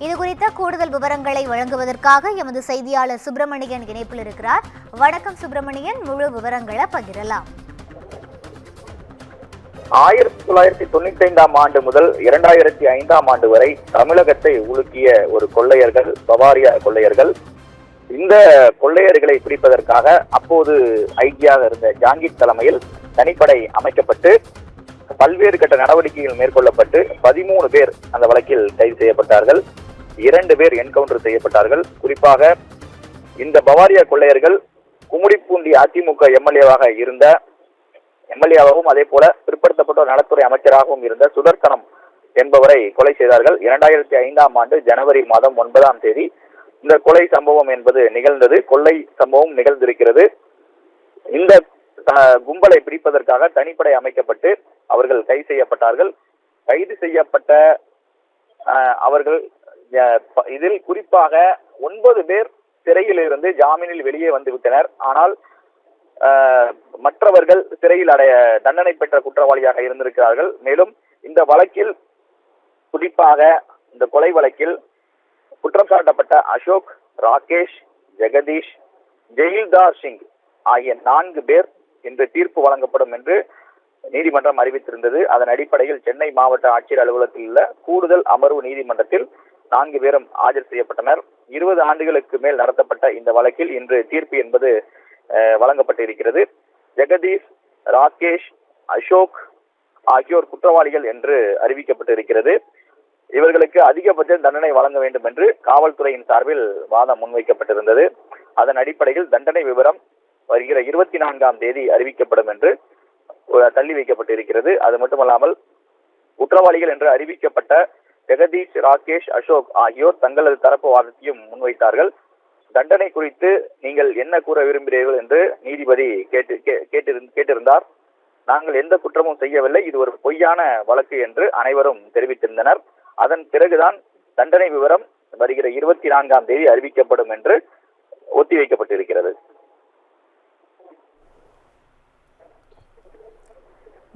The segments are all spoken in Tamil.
இது குறித்த கூடுதல் விவரங்களை வழங்குவதற்காக எமது செய்தியாளர் சுப்பிரமணியன் இணைப்பில் இருக்கிறார். வணக்கம் சுப்பிரமணியன், முழு விவரங்களை பகிரலாம். 1995 ஆண்டு முதல் 2005 ஆண்டு வரை தமிழகத்தை உலுக்கிய ஒரு கொள்ளையர்கள் பவாரியா கொள்ளையர்கள். இந்த கொள்ளையர்களை பிடிப்பதற்காக அப்போது ஐஜியாக இருந்த ஜாங்கீர் தலைமையில் தனிப்படை அமைக்கப்பட்டு பல்வேறு கட்ட நடவடிக்கைகள் மேற்கொள்ளப்பட்டு 13 பேர் அந்த வழக்கில் கைது செய்யப்பட்டார்கள். 2 பேர் என்கவுண்டர் செய்யப்பட்டார்கள். குறிப்பாக இந்த பவாரியா கொள்ளையர்கள் கும்மிடிப்பூண்டி அதிமுக எம்எல்ஏவாகவும் அதே போல பிற்படுத்தப்பட்ட நலத்துறை அமைச்சராகவும் இருந்த சுதர்சனம் என்பவரை கொலை செய்தார்கள். 2005 ஆண்டு ஜனவரி மாதம் 9ஆம் தேதி இந்த கொலை சம்பவம் என்பது நிகழ்ந்தது. கொள்ளை சம்பவம் நிகழ்ந்திருக்கிறது. இந்த கும்பலை பிடிப்பதற்காக தனிப்படை அமைக்கப்பட்டு அவர்கள் கைது செய்யப்பட்டார்கள். கைது செய்யப்பட்ட அவர்கள் இதில் குறிப்பாக 9 பேர் சிறையில் இருந்து ஜாமீனில் வெளியே வந்து விட்டனர். ஆனால் மற்றவர்கள் சிறையில் தண்டனை பெற்ற குற்றவாளியாக இருந்திருக்கிறார்கள். மேலும் இந்த வழக்கில் குறிப்பாக இந்த கொலை வழக்கில் குற்றம் சாட்டப்பட்ட அசோக், ராகேஷ், ஜெகதீஷ், ஜெயில்தார் சிங் ஆகிய 4 பேர் இன்று தீர்ப்பு வழங்கப்படும் என்று நீதிமன்றம் அறிவித்திருந்தது. அதன் அடிப்படையில் சென்னை மாவட்ட ஆட்சியர் அலுவலகத்தில் உள்ள கூடுதல் அமர்வு நீதிமன்றத்தில் 4 பேரும் ஆஜர் செய்யப்பட்டனர். 20 ஆண்டுகளுக்கு மேல் நடத்தப்பட்ட இந்த வழக்கில் இன்று தீர்ப்பு என்பது வழங்கப்பட்டு இருக்கிறது. ஜெகதீஷ், ராகேஷ், அசோக் ஆகியோர் குற்றவாளிகள் என்று அறிவிக்கப்பட்டு இருக்கிறது. இவர்களுக்கு அதிகபட்ச தண்டனை வழங்க வேண்டும் என்று காவல்துறையின் சார்பில் வாதம் முன்வைக்கப்பட்டிருந்தது. அதன் அடிப்படையில் தண்டனை விவரம் வருகிற 24ஆம் தேதி அறிவிக்கப்படும் என்று தள்ளி வைக்கப்பட்டிருக்கிறது. அது மட்டுமல்லாமல் குற்றவாளிகள் என்று அறிவிக்கப்பட்ட ஜெகதீஷ், ராகேஷ், அசோக் ஆகியோர் தங்களது தரப்பு வாதத்தையும் முன்வைத்தார்கள். தண்டனை குறித்து நீங்கள் என்ன கூற விரும்புகிறீர்கள் என்று நீதிபதி கேட்டிருந்தார். நாங்கள் எந்த குற்றமும் செய்யவில்லை, இது ஒரு பொய்யான வழக்கு என்று அனைவரும் தெரிவித்திருந்தனர். அதன் பிறகுதான் தண்டனை விவரம் வருகிற 24ஆம் தேதி அறிவிக்கப்படும் என்று ஒத்திவைக்கப்பட்டிருக்கிறது.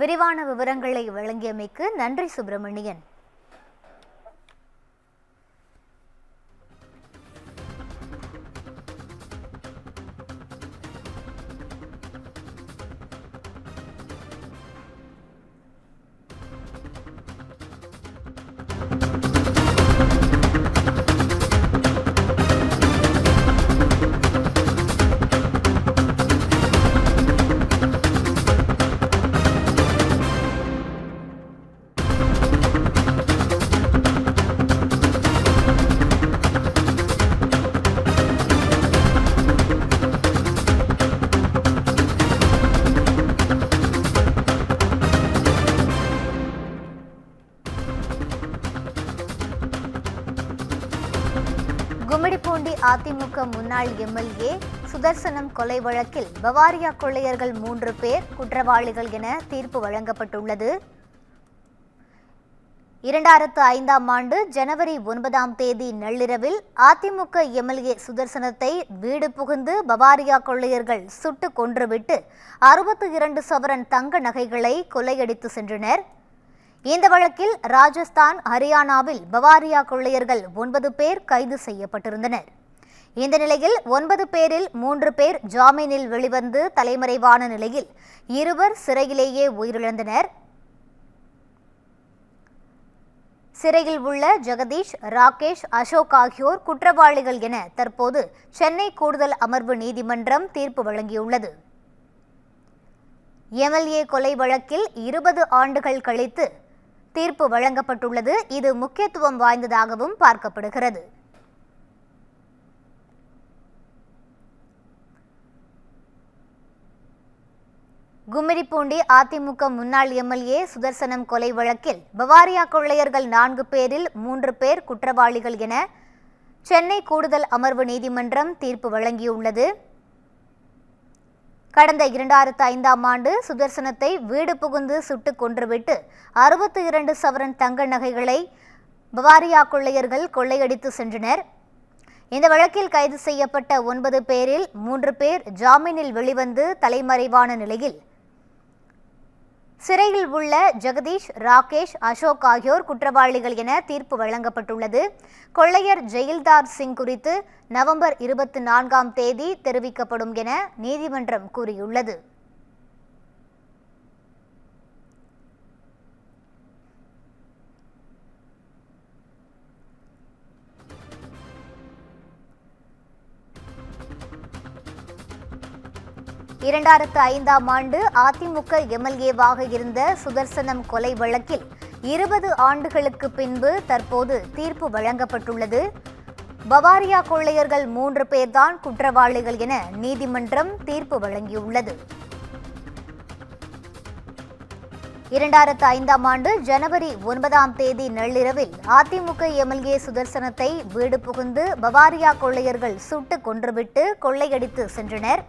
விரிவான விவரங்களை வழங்கியமைக்கு நன்றி சுப்பிரமணியன். கும்மிடிப்பூண்டி அதிமுக முன்னாள் எம்எல்ஏ சுதர்சனம் கொலை வழக்கில் பவாரியா கொள்ளையர்கள் 3 பேர் குற்றவாளிகள் என தீர்ப்பு வழங்கப்பட்டுள்ளது. 2005ஆம் ஆண்டு ஜனவரி 9ஆம் தேதி நள்ளிரவில் அதிமுக எம்எல்ஏ சுதர்சனத்தை வீடு புகுந்து பவாரியா கொள்ளையர்கள் சுட்டு கொன்றுவிட்டு 62 சவரன் தங்க நகைகளை கொள்ளையடித்து சென்றனர். இந்த வழக்கில் ராஜஸ்தான், ஹரியானாவில் பவாரியா கொள்ளையர்கள் 9 பேர் கைது செய்யப்பட்டிருந்தனர். இந்த நிலையில் 9 பேரில் 3 பேர் ஜாமீனில் வெளிவந்து தலைமறைவான நிலையில் 2 சிறையிலேயே உயிரிழந்தனர். சிறையில் உள்ள ஜெகதீஷ், ராகேஷ், அசோக் ஆகியோர் குற்றவாளிகள் என தற்போது சென்னை கூடுதல் அமர்வு நீதிமன்றம் தீர்ப்பு வழங்கியுள்ளது. எம்எல்ஏ கொலை வழக்கில் 20 ஆண்டுகள் கழித்து தீர்ப்பு வழங்கப்பட்டுள்ளது. இது முக்கியத்துவம் வாய்ந்ததாகவும் பார்க்கப்படுகிறது. கும்மிடிப்பூண்டி அதிமுக முன்னாள் எம்எல்ஏ சுதர்சனம் கொலை வழக்கில் பவாரியா கொள்ளையர்கள் 4 பேரில் 3 பேர் குற்றவாளிகள் என சென்னை கூடுதல் அமர்வு நீதிமன்றம் தீர்ப்பு வழங்கியுள்ளது. கடந்த 2005ஆம் ஆண்டு சுதர்சனத்தை வீடு புகுந்து சுட்டுக் கொன்றுவிட்டு 62 சவரன் தங்க நகைகளை பவாரியா கொள்ளையர்கள் கொள்ளையடித்து சென்றனர். இந்த வழக்கில் கைது செய்யப்பட்ட 9 பேரில் 3 பேர் ஜாமீனில் வெளிவந்து தலைமறைவான நிலையில் சிறையில் உள்ள ஜெகதீஷ், ராகேஷ், அசோக் ஆகியோர் குற்றவாளிகள் என தீர்ப்பு வழங்கப்பட்டுள்ளது. கொள்ளையர் ஜெயில்தார் சிங் குறித்து நவம்பர் 24ஆம் தேதி தெரிவிக்கப்படும் என நீதிமன்றம் கூறியுள்ளது. இரண்டாயிரத்து 5ஆம் ஆண்டு அதிமுக எம்எல்ஏவாக இருந்த சுதர்சனம் கொலை வழக்கில் 20 ஆண்டுகளுக்கு பின்பு தற்போது தீர்ப்பு வழங்கப்பட்டுள்ளது. பவாரியா கொள்ளையர்கள் 3 பேர்தான் குற்றவாளிகள் என நீதிமன்றம் தீர்ப்பு வழங்கியுள்ளது. 2005ஆம் ஆண்டு ஜனவரி 9ஆம் தேதி நள்ளிரவில் அதிமுக எம்எல்ஏ சுதர்சனத்தை வீடு புகுந்து பவாரியா கொள்ளையர்கள் சுட்டு கொன்றுவிட்டு கொள்ளையடித்து சென்றனர்.